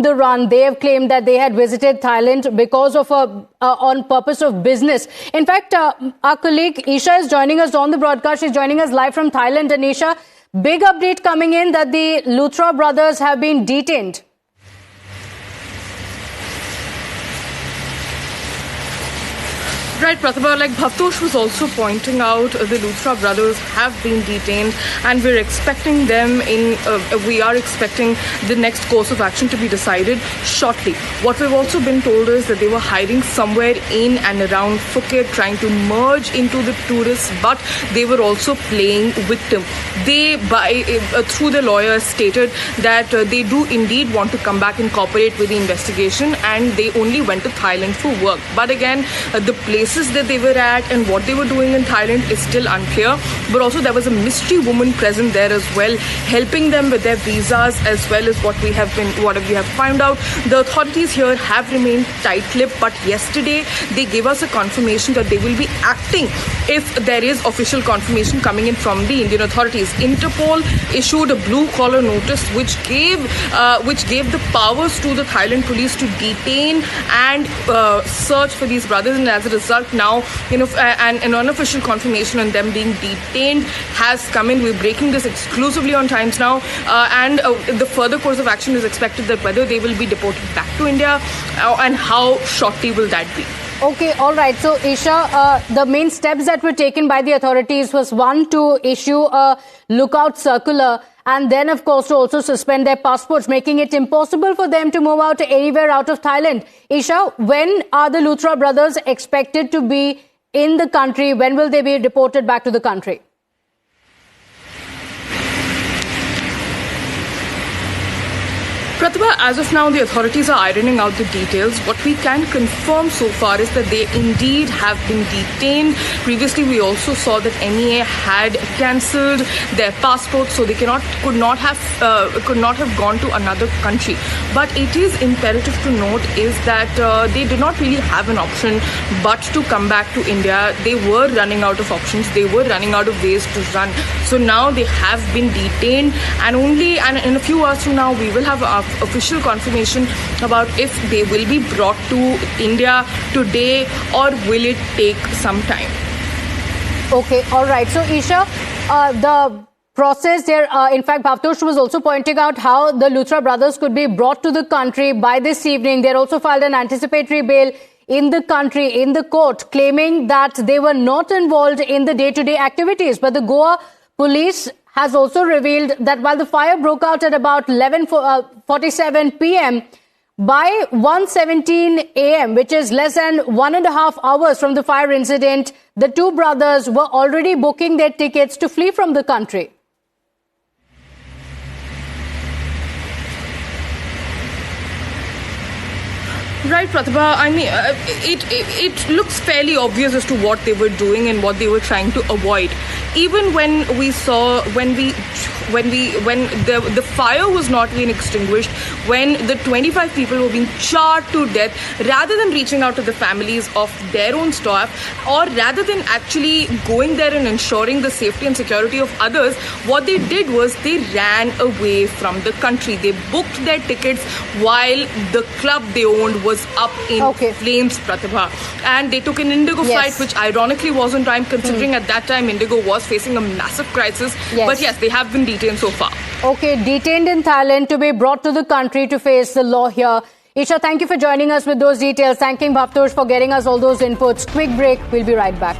the run. They have claimed that they had visited Thailand because of on purpose of business. In fact, our colleague Isha is joining us on the broadcast. She's joining us live from Thailand. And Isha, big update coming in that the Luthra brothers have been detained. Right, Pratibha, like Bhavtosh was also pointing out, the Luthra brothers have been detained and we're expecting them we are expecting the next course of action to be decided shortly. What we've also been told is that they were hiding somewhere in and around Phuket, trying to merge into the tourists, but they were also playing victim. They, through the lawyers, stated that they do indeed want to come back and cooperate with the investigation, and they only went to Thailand for work. But again, the places that they were at and what they were doing in Thailand is still unclear. But also there was a mystery woman present there as well, helping them with their visas, as well as what we have found out. The authorities here have remained tight-lipped, but yesterday they gave us a confirmation that they will be acting if there is official confirmation coming in from the Indian authorities. Interpol issued a blue-collar notice which gave the powers to the Thailand police to detain and search for these brothers, and as a result now, an unofficial confirmation on them being detained has come in. We're breaking this exclusively on Times Now, and the further course of action is expected that whether they will be deported back to India and how shortly will that be. Okay, all right. So, Isha, the main steps that were taken by the authorities was, one, to issue a lookout circular, and then, of course, to also suspend their passports, making it impossible for them to move out anywhere out of Thailand. Isha, when are the Luthra brothers expected to be in the country? When will they be deported back to the country? Pratibha, as of now, the authorities are ironing out the details. What we can confirm so far is that they indeed have been detained. Previously, we also saw that NEA had cancelled their passports, so they could not have gone to another country. But it is imperative to note is that they did not really have an option but to come back to India. They were running out of options. They were running out of ways to run. So now they have been detained, and in a few hours from now, we will have official confirmation about if they will be brought to India today or will it take some time. Okay, all right. So, Isha, the process there, in fact, Bhavtosh was also pointing out how the Luthra brothers could be brought to the country by this evening. They also filed an anticipatory bail in the country, in the court, claiming that they were not involved in the day-to-day activities. But the Goa police has also revealed that while the fire broke out at about 11:47 p.m., by 1:17 a.m., which is less than 1.5 hours from the fire incident, the two brothers were already booking their tickets to flee from the country. Right, Pratibha. I mean, it looks fairly obvious as to what they were doing and what they were trying to avoid. Even when we saw, when the fire was not being extinguished, when the 25 people were being charred to death, rather than reaching out to the families of their own staff, or rather than actually going there and ensuring the safety and security of others, what they did was they ran away from the country. They booked their tickets while the club they owned was up in flames, Pratibha. And they took an Indigo flight, which ironically was on time, considering at that time Indigo was facing a massive crisis. But yes, they have been detained so far. Okay, detained in Thailand to be brought to the country to face the law here. Isha, thank you for joining us with those details. Thanking Bhavtosh for getting us all those inputs. Quick break. We'll be right back.